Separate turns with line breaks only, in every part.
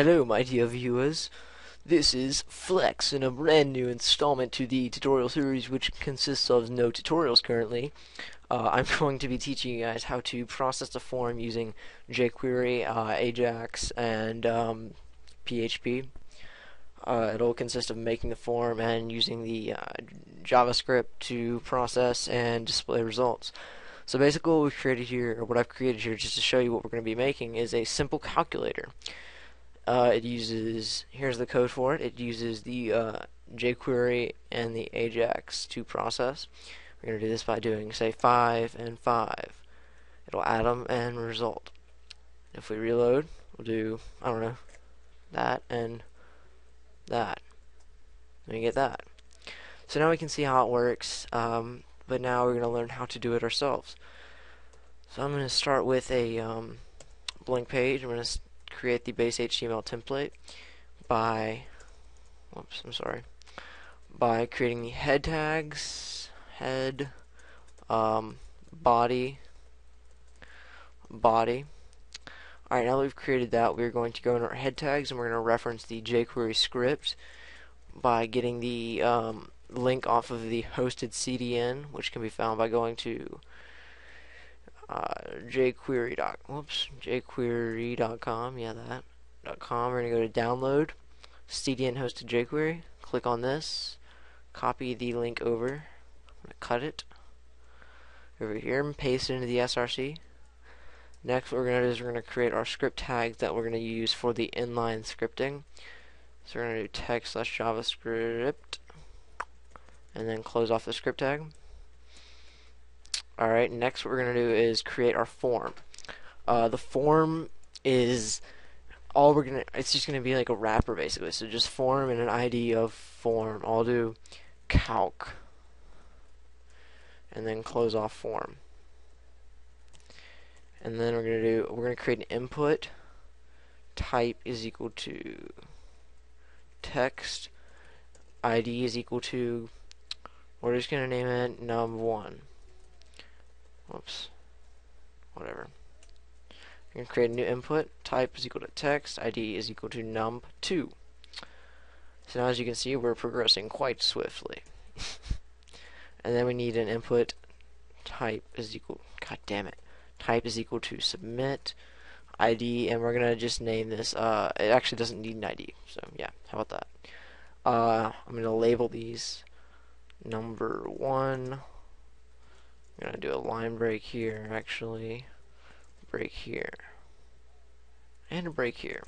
Hello, my dear viewers. This is Flex in a brand new installment to the tutorial series, which consists of no tutorials currently. I'm going to be teaching you guys how to process a form using jQuery, Ajax, and PHP. It'll consist of making the form and using the JavaScript to process and display results. So basically what we've created here, or what I've created here just to show you what we're going to be making, is a simple calculator. It uses, here's the code for it. It uses the jQuery and the Ajax to process. We're going to do this by doing, say, 5 and 5. It'll add them and result. If we reload, we'll do, I don't know, that and that. And we get that. So now we can see how it works, but now we're going to learn how to do it ourselves. So I'm going to start with a blank page. I'm going to create the base HTML template by by creating the head tags, head, body. Alright, now that we've created that, we're going to go in our head tags and we're going to reference the jQuery script by getting the link off of the hosted CDN, which can be found by going to jQuery.com, yeah, that.com. We're going to go to download CDN hosted jQuery. Click on this, copy the link over. I'm going to cut it over here and paste it into the SRC. Next, what we're going to do is we're going to create our script tags that we're going to use for the inline scripting. So we're going to do text/JavaScript and then close off the script tag. Alright, next what we're going to do is create our form. The form is it's just going to be like a wrapper basically. So just form and an ID of form. I'll do calc and then close off form. And then we're going to create an input. Type is equal to text. ID is equal to, we're just going to name it num1. Whoops. Whatever. I'm going to create a new input. Type is equal to text. ID is equal to num2. So now as you can see, we're progressing quite swiftly. And then we need an input. Type is equal, god damn it. Type is equal to submit. ID, and we're going to just name this, it actually doesn't need an ID. So yeah, how about that? I'm going to label these number 1. I'm going to do a line break here, actually. Break here. And a break here.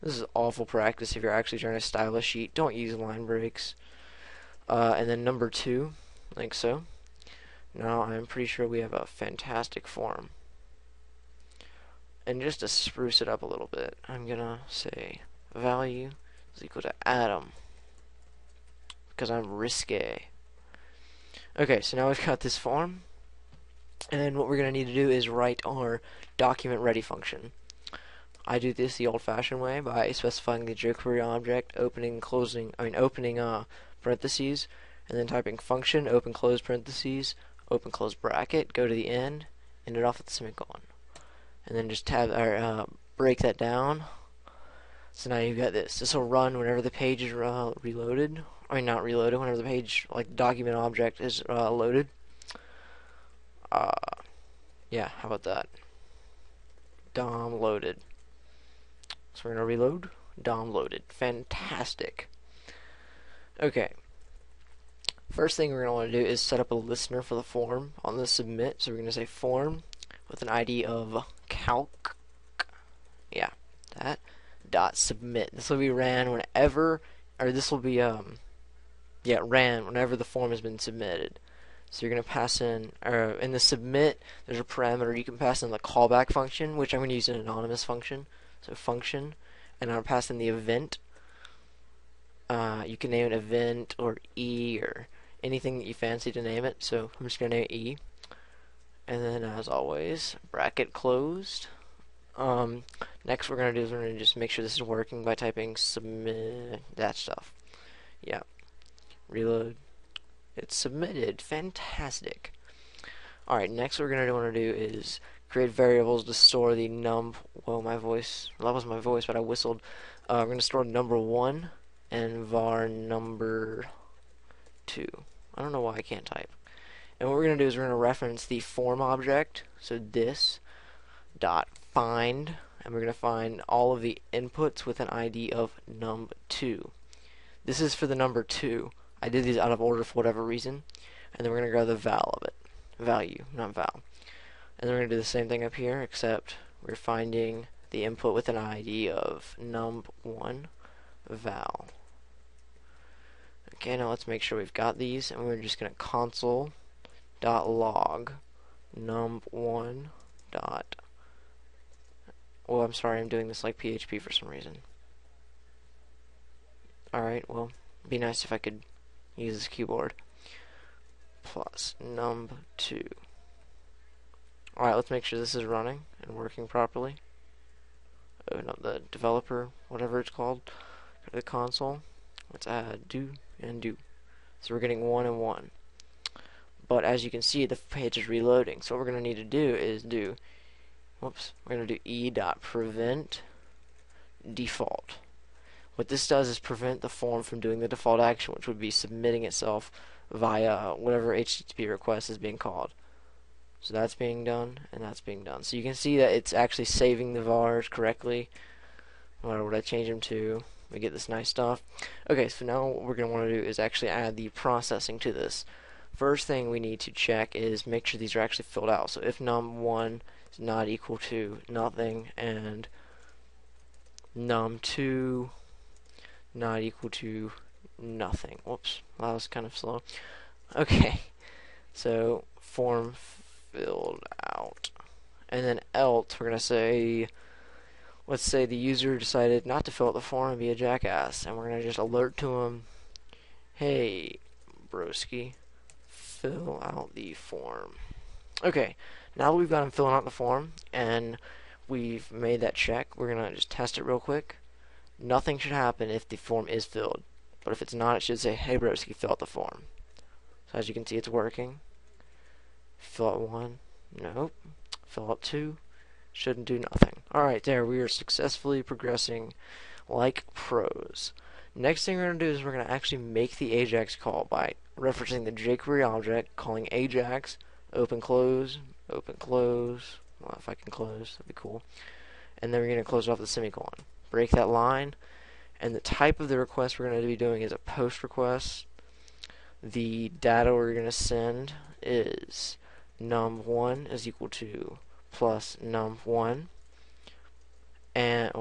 This is awful practice if you're actually trying to style a sheet. Don't use line breaks. And then number 2, like so. Now I'm pretty sure we have a fantastic form. And just to spruce it up a little bit, I'm going to say value is equal to Adam. Because I'm risque. Okay, so now we've got this form, and what we're going to need to do is write our document ready function. I do this the old-fashioned way by specifying the jQuery object, opening parentheses, and then typing function, open close parentheses, open close bracket, go to the end it off with the semicolon, and then just break that down. So now you've got this. This will run whenever the page is reloaded. I mean, not reloaded, whenever the page, like document object is loaded. Yeah, how about that? DOM loaded. So we're going to reload. DOM loaded. Fantastic. Okay. First thing we're going to want to do is set up a listener for the form on the submit. So we're going to say form with an ID of calc. Yeah, that. Dot submit. This will be ran whenever, or this will be ran whenever the form has been submitted. So you're going to pass in, or in the submit, there's a parameter you can pass in the callback function, which I'm going to use an anonymous function. So function, and I'll pass in the event. You can name it event or E or anything that you fancy to name it. So I'm just going to name it E. And then as always, bracket closed. Next we're going to do is we're going to just make sure this is working by typing submit, that stuff. Yeah. Reload. It's submitted. Fantastic. Alright, next what we're going to want to do is create variables to store the whoa, my voice, well, that wasn't my voice, but I whistled. We're going to store number 1 and var number 2. I don't know why I can't type. And what we're going to do is we're going to reference the form object, so this dot find, and we're going to find all of the inputs with an ID of num2. This is for the number 2. I did these out of order for whatever reason, and then we're going to grab the val of it. Value, not val. And then we're going to do the same thing up here, except we're finding the input with an ID of num1 val. Okay, now let's make sure we've got these, and we're just going to console.log num1 dot. Oh, I'm sorry, I'm doing this like PHP for some reason. Alright, well, it'd be nice if I could use this keyboard. Plus num2. Alright, let's make sure this is running and working properly. Oh, no, the developer, whatever it's called, go to the console. Let's add do and do. So we're getting 1 and 1. But as you can see, the page is reloading. So what we're going to need to do is we're going to do e.prevent default. What this does is prevent the form from doing the default action, which would be submitting itself via whatever HTTP request is being called. So that's being done, and that's being done. So you can see that it's actually saving the vars correctly. What would I change them to? We get this nice stuff. Okay, so now what we're going to want to do is actually add the processing to this. First thing we need to check is make sure these are actually filled out. So if num1 is not equal to nothing, and num2 not equal to nothing. Whoops, that was kind of slow. Okay, so form filled out, and then else we're gonna say, let's say the user decided not to fill out the form and be a jackass, and we're gonna just alert to him, hey broski, fill out the form. Okay, now that we've got him filling out the form and we've made that check, we're gonna just test it real quick. Nothing should happen if the form is filled, but if it's not, it should say, hey broski, fill out the form. So as you can see, it's working. Fill out 1, nope. Fill out 2, shouldn't do nothing. Alright, there, we are successfully progressing like pros. Next thing we're going to do is we're going to actually make the AJAX call by referencing the jQuery object, calling AJAX, open, close, well, if I can close, that'd be cool. And then we're going to close off the semicolon. Break that line, and the type of the request we're going to be doing is a post request. The data we're going to send is num1 is equal to plus num1, and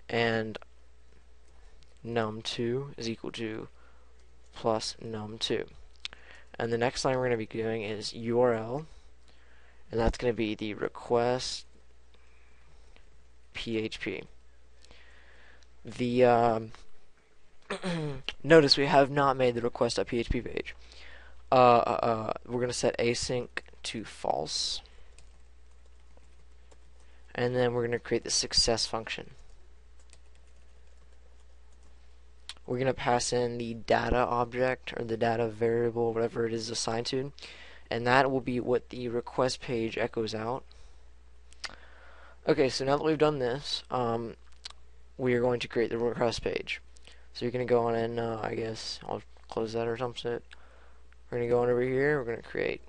and num2 is equal to plus num2. And the next line we're going to be doing is URL, and that's going to be the request PHP. The notice we have not made the request.php page. We're going to set async to false, and then we're going to create the success function. We're going to pass in the data object, or the data variable, whatever it is assigned to, and that will be what the request page echoes out. Okay, so now that we've done this, we are going to create the request page. So you're going to go on and, I guess, I'll close that or something. We're going to go on over here, we're going to create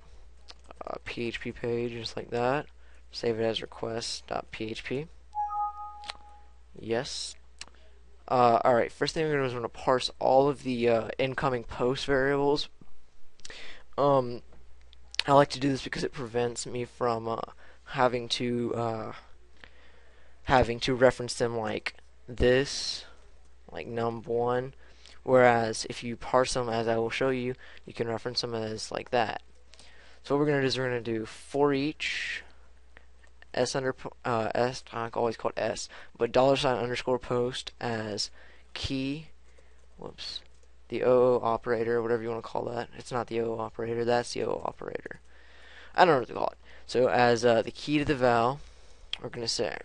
a PHP page just like that. Save it as request.php. Yes. Alright, first thing we're going to do is we're going to parse all of the incoming post variables. I like to do this because it prevents me from having to reference them like this, like num1, whereas if you parse them as I will show you, you can reference them as like that. So what we're going to do is we're going to do for each s I always call it s, but $_ post as key, the OO operator, whatever you want to call that. It's not the OO operator, that's the OO operator. I don't know what to call it. So as the key to the val, we're going to say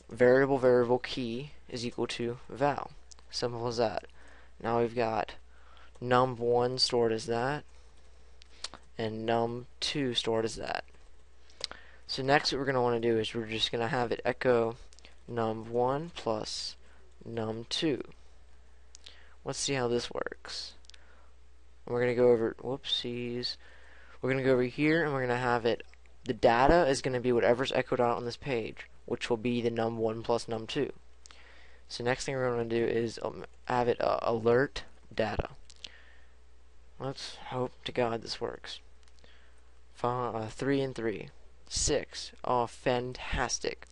variable key is equal to val. Simple as that. Now we've got num1 stored as that, and num2 stored as that. So next what we're going to want to do is we're just going to have it echo num1 plus num2. Let's see how this works. We're going to go over, whoopsies, we're going to go over here and we're going to have it, the data is going to be whatever's echoed out on this page, which will be the num1 plus num2. So next thing we're going to do is have it alert data. Let's hope to God this works. 3 and 3. 6. Oh, fantastic.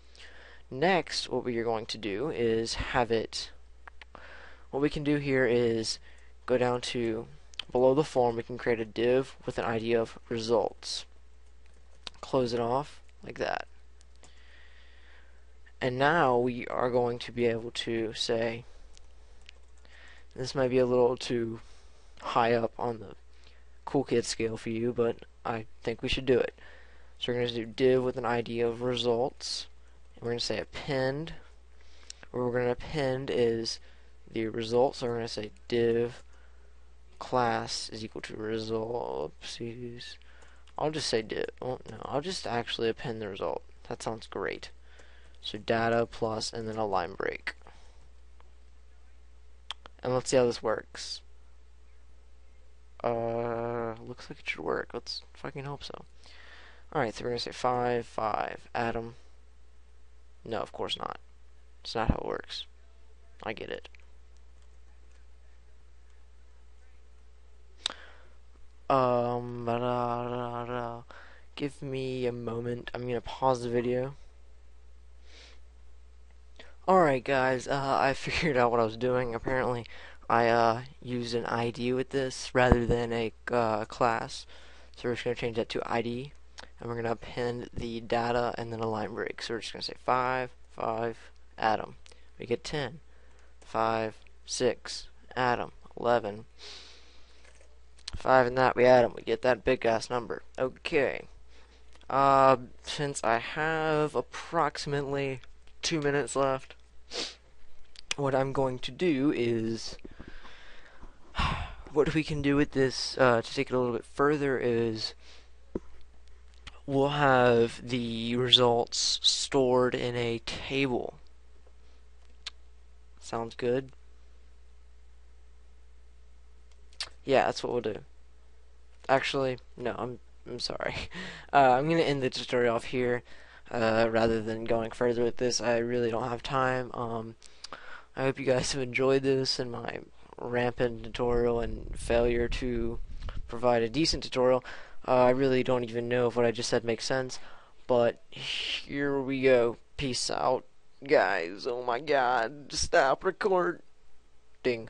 Next, what we are going to do is have it, what we can do here is go down to below the form. We can create a div with an ID of results. Close it off like that. And now we are going to be able to say, this might be a little too high up on the cool kid scale for you, but I think we should do it. So we're going to do div with an ID of results, and we're going to say append. What we're going to append is the results, so we're going to say div class is equal to results. I'll just say div. Oh no, I'll just actually append the result. That sounds great. So data plus and then a line break. And let's see how this works. Looks like it should work. Let's fucking hope so. Alright, so we're gonna say 5, 5, Adam. No, of course not. It's not how it works. I get it. Give me a moment. I'm gonna pause the video. Alright guys, I figured out what I was doing. Apparently, I used an ID with this rather than a class. So we're just going to change that to ID. And we're going to append the data and then a line break. So we're just going to say 5, 5, Adam. We get 10. 5, 6, Adam. 11. 5 and that we add them. We get that big ass number. Okay. Since I have approximately 2 minutes left, what I'm going to do is, what we can do with this to take it a little bit further is we'll have the results stored in a table. Sounds good? Yeah, that's what we'll do. Actually, no, I'm sorry. I'm gonna end the tutorial off here rather than going further with this. I really don't have time. I hope you guys have enjoyed this and my rampant tutorial and failure to provide a decent tutorial. I really don't even know if what I just said makes sense, but here we go. Peace out, guys. Oh my god, stop recording.